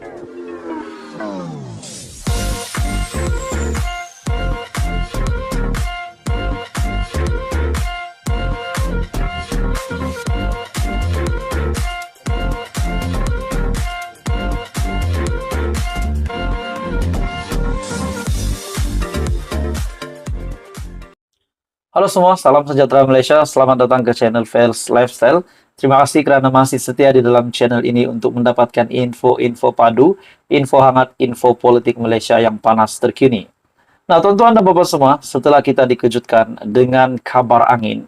Halo semua, salam sejahtera Malaysia. Selamat datang ke channel Fels Lifestyle. Terima kasih kerana masih setia di dalam channel ini untuk mendapatkan info-info padu, info hangat, info politik Malaysia yang panas terkini. Nah, tuan-tuan dan bapak semua, setelah kita dikejutkan dengan kabar angin,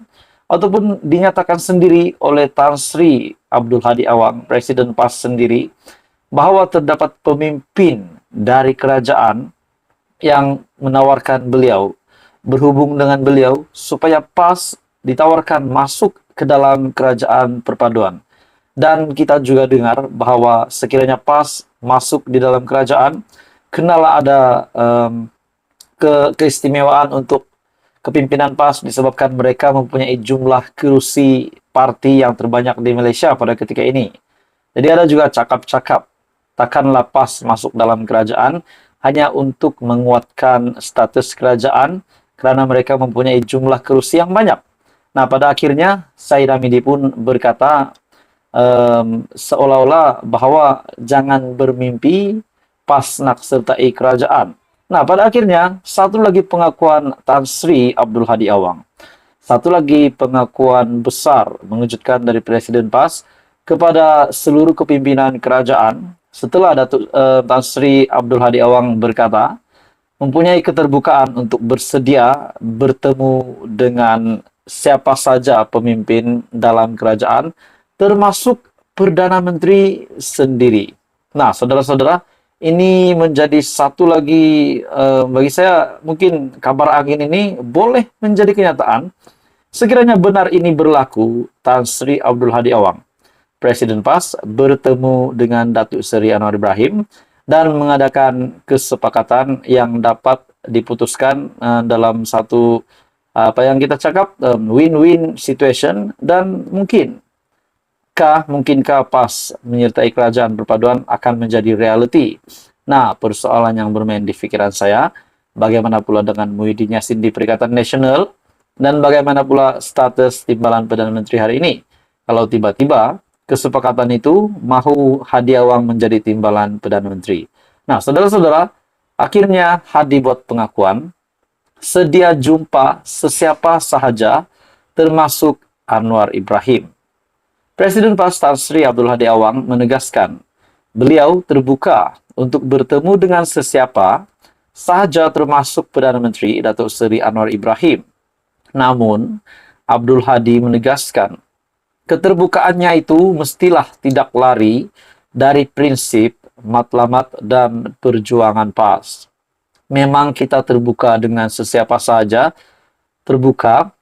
ataupun dinyatakan sendiri oleh Tan Sri Abdul Hadi Awang, Presiden PAS sendiri, bahawa terdapat pemimpin dari kerajaan yang menawarkan beliau berhubung dengan beliau supaya PAS ditawarkan masuk ke dalam kerajaan perpaduan. Dan kita juga dengar bahawa sekiranya PAS masuk di dalam kerajaan, kenalah ada keistimewaan untuk kepimpinan PAS disebabkan mereka mempunyai jumlah kerusi parti yang terbanyak di Malaysia pada ketika ini. Jadi ada juga cakap-cakap takkanlah PAS masuk dalam kerajaan hanya untuk menguatkan status kerajaan kerana mereka mempunyai jumlah kerusi yang banyak. Nah, pada akhirnya Syed Hamidi pun berkata seolah-olah bahawa jangan bermimpi PAS nak sertai kerajaan. Nah, pada akhirnya satu lagi pengakuan Tan Sri Abdul Hadi Awang. Satu lagi pengakuan besar mengejutkan dari Presiden PAS kepada seluruh kepimpinan kerajaan setelah Datuk Tan Sri Abdul Hadi Awang berkata mempunyai keterbukaan untuk bersedia bertemu dengan siapa saja pemimpin dalam kerajaan, termasuk Perdana Menteri sendiri. Nah, saudara-saudara, ini menjadi satu lagi, bagi saya mungkin kabar angin ini boleh menjadi kenyataan. Sekiranya benar ini berlaku, Tan Sri Abdul Hadi Awang, Presiden PAS, bertemu dengan Datuk Seri Anwar Ibrahim, dan mengadakan kesepakatan yang dapat diputuskan dalam satu apa yang kita cakap win-win situation, dan mungkinkah PAS menyertai kerajaan perpaduan akan menjadi reality. Nah, persoalan yang bermain di fikiran saya, bagaimana pula dengan Muhyiddin Yassin di Perikatan Nasional, dan bagaimana pula status timbalan Perdana Menteri hari ini kalau tiba-tiba kesepakatan itu mahu Hadi Awang menjadi timbalan Perdana Menteri. Nah, saudara-saudara, akhirnya Hadi buat pengakuan sedia jumpa sesiapa sahaja termasuk Anwar Ibrahim. Presiden PAS Tan Sri Abdul Hadi Awang menegaskan beliau terbuka untuk bertemu dengan sesiapa sahaja termasuk Perdana Menteri Datuk Seri Anwar Ibrahim. Namun, Abdul Hadi menegaskan keterbukaannya itu mestilah tidak lari dari prinsip, matlamat, dan perjuangan PAS. Memang kita terbuka dengan sesiapa saja, terbuka,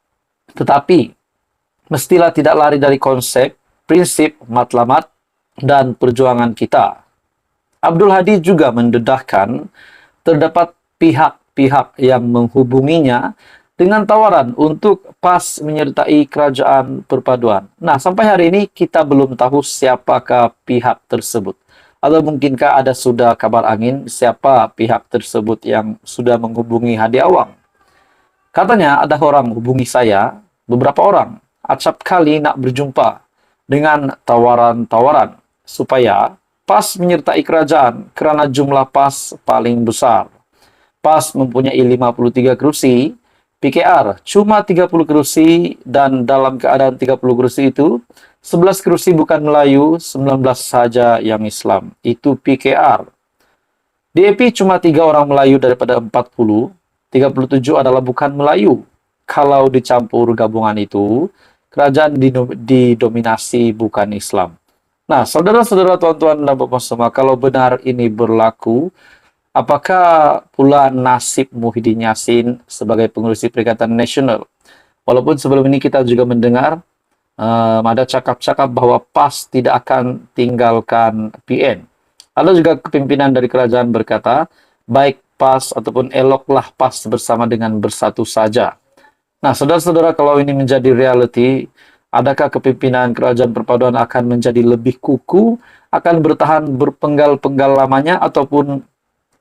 tetapi mestilah tidak lari dari konsep, prinsip, matlamat, dan perjuangan kita. Abdul Hadi juga mendedahkan terdapat pihak-pihak yang menghubunginya dengan tawaran untuk PAS menyertai kerajaan perpaduan. Nah, sampai hari ini kita belum tahu siapakah pihak tersebut. Atau mungkinkah ada sudah kabar angin siapa pihak tersebut yang sudah menghubungi Hadi Awang. Katanya ada orang menghubungi saya, beberapa orang, acap kali nak berjumpa dengan tawaran-tawaran supaya PAS menyertai kerajaan kerana jumlah PAS paling besar. PAS mempunyai 53 kerusi, PKR cuma 30 kerusi, dan dalam keadaan 30 kerusi itu 11 kerusi bukan Melayu, 19 saja yang Islam. Itu PKR. DAP cuma 3 orang Melayu daripada 40, 37 adalah bukan Melayu. Kalau dicampur gabungan itu, kerajaan didominasi bukan Islam. Nah, saudara-saudara, tuan-tuan dan bapak semua, kalau benar ini berlaku, apakah pula nasib Muhyiddin Yassin sebagai pengurus Perikatan Nasional? Walaupun sebelum ini kita juga mendengar ada cakap-cakap bahawa PAS tidak akan tinggalkan PN. Ada juga kepimpinan dari kerajaan berkata, baik PAS ataupun eloklah PAS bersama dengan bersatu saja. Nah, saudara-saudara, kalau ini menjadi reality, Adakah kepimpinan kerajaan perpaduan akan menjadi lebih kukuh, akan bertahan berpenggal-penggal lamanya, ataupun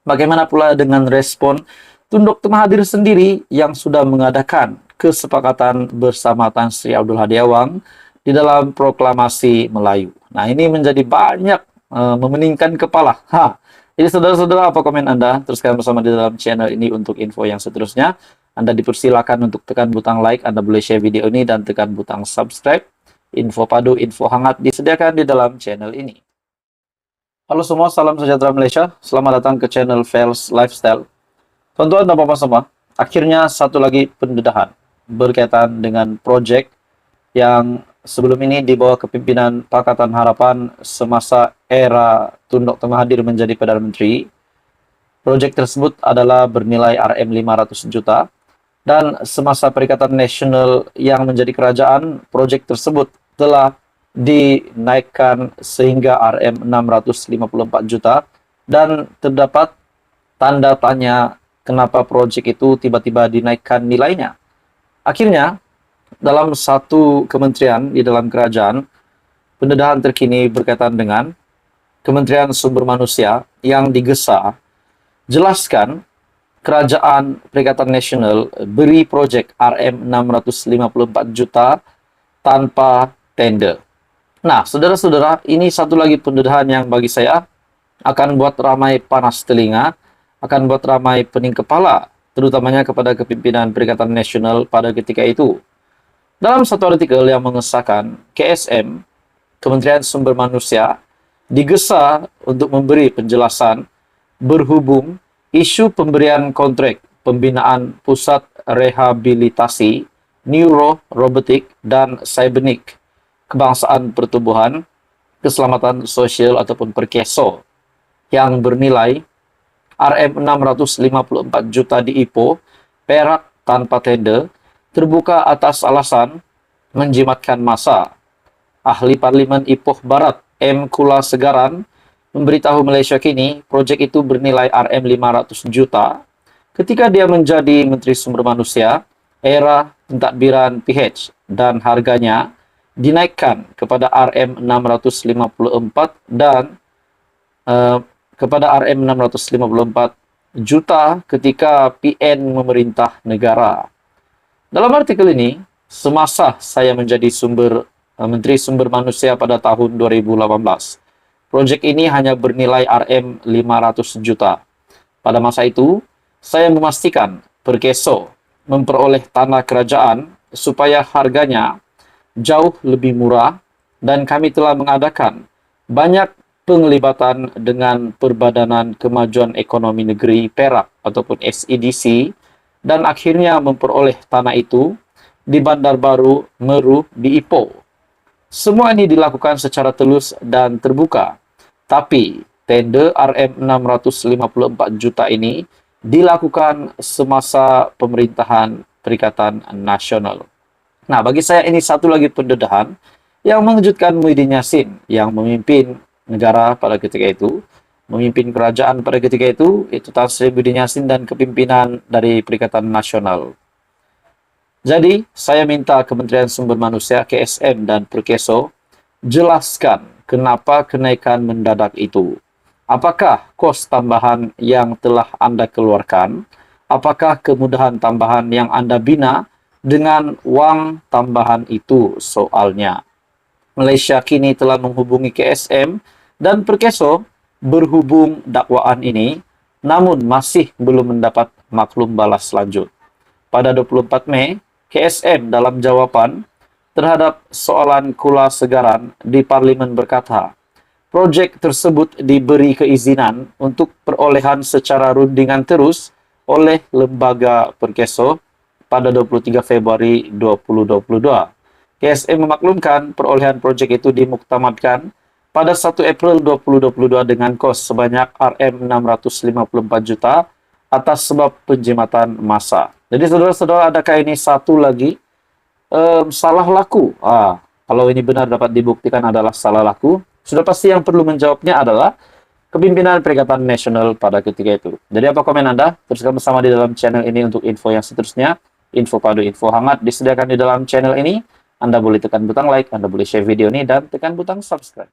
bagaimana pula dengan respon Tun Dr. Mahathir sendiri yang sudah mengadakan kesepakatan bersama Tan Sri Abdul Hadi Awang di dalam proklamasi Melayu. Nah, ini menjadi banyak memeningkan kepala. Jadi saudara-saudara, apa komen Anda? Teruskan bersama di dalam channel ini untuk info yang seterusnya. Anda dipersilakan untuk tekan butang like, Anda boleh share video ini, dan tekan butang subscribe. Info padu, info hangat disediakan di dalam channel ini. Halo semua, salam sejahtera Malaysia. Selamat datang ke channel Fels Lifestyle. Tuan-tuan dan bapak semua, akhirnya satu lagi pendedahan berkaitan dengan proyek yang sebelum ini di bawah kepimpinan Pakatan Harapan semasa era Tun Dr. Mahathir menjadi Perdana Menteri. Proyek tersebut adalah bernilai RM500 juta, dan semasa Perikatan Nasional yang menjadi kerajaan, proyek tersebut telah dinaikkan sehingga RM654 juta, dan terdapat tanda tanya kenapa proyek itu tiba-tiba dinaikkan nilainya. Akhirnya, dalam satu kementerian di dalam kerajaan, pendedahan terkini berkaitan dengan Kementerian Sumber Manusia yang digesa, jelaskan kerajaan Perikatan Nasional beri proyek RM654 juta tanpa tender. Nah, saudara-saudara, ini satu lagi pendedahan yang bagi saya akan buat ramai panas telinga, akan buat ramai pening kepala, terutamanya kepada kepimpinan Perikatan Nasional pada ketika itu. Dalam satu artikel yang mengesahkan, KSM, Kementerian Sumber Manusia, digesa untuk memberi penjelasan berhubung isu pemberian kontrak pembinaan pusat rehabilitasi neuro, robotik, dan cybernik kebangsaan pertubuhan keselamatan sosial ataupun Perkeso yang bernilai RM654 juta di Ipoh, Perak tanpa tender, terbuka atas alasan menjimatkan massa. Ahli Parlimen Ipoh Barat M. Kula Segaran memberitahu Malaysia Kini proyek itu bernilai RM500 juta ketika dia menjadi Menteri Sumber Manusia era pentadbiran PH, dan harganya dinaikkan kepada RM654 dan kepada RM654 juta ketika PN memerintah negara. Dalam artikel ini, semasa saya menjadi Menteri Sumber Manusia pada tahun 2018, proyek ini hanya bernilai RM500 juta. Pada masa itu, saya memastikan Perkeso memperoleh tanah kerajaan supaya harganya jauh lebih murah, dan kami telah mengadakan banyak penglibatan dengan Perbadanan Kemajuan Ekonomi Negeri Perak ataupun SEDC, dan akhirnya memperoleh tanah itu di Bandar Baru Meru di Ipoh. Semua ini dilakukan secara telus dan terbuka, tapi tender RM654 juta ini dilakukan semasa pemerintahan Perikatan Nasional. Nah, bagi saya ini satu lagi pendedahan yang mengejutkan Muhyiddin Yassin yang memimpin negara pada ketika itu, memimpin kerajaan pada ketika itu Tan Sri Muhyiddin Yassin dan kepimpinan dari Perikatan Nasional. Jadi, saya minta Kementerian Sumber Manusia, KSM, dan Perkeso jelaskan kenapa kenaikan mendadak itu. Apakah kos tambahan yang telah Anda keluarkan? Apakah kemudahan tambahan yang Anda bina dengan wang tambahan itu soalnya? Malaysia Kini telah menghubungi KSM dan Perkeso berhubung dakwaan ini, namun masih belum mendapat maklum balas lanjut. Pada 24 Mei, KSM dalam jawapan terhadap soalan Kula Segaran di Parlimen berkata, proyek tersebut diberi keizinan untuk perolehan secara rundingan terus oleh Lembaga Perkeso pada 23 Februari 2022. KSM memaklumkan perolehan proyek itu dimuktamadkan pada 1 April 2022 dengan kos sebanyak RM654 juta atas sebab penjimatan massa. Jadi saudara-saudara, adakah ini satu lagi salah laku? Kalau ini benar dapat dibuktikan adalah salah laku, sudah pasti yang perlu menjawabnya adalah kepimpinan Perikatan Nasional pada ketika itu. Jadi apa komen Anda? Teruskan bersama di dalam channel ini untuk info yang seterusnya. Info padu, info hangat disediakan di dalam channel ini. Anda boleh tekan butang like, Anda boleh share video ini, dan tekan butang subscribe.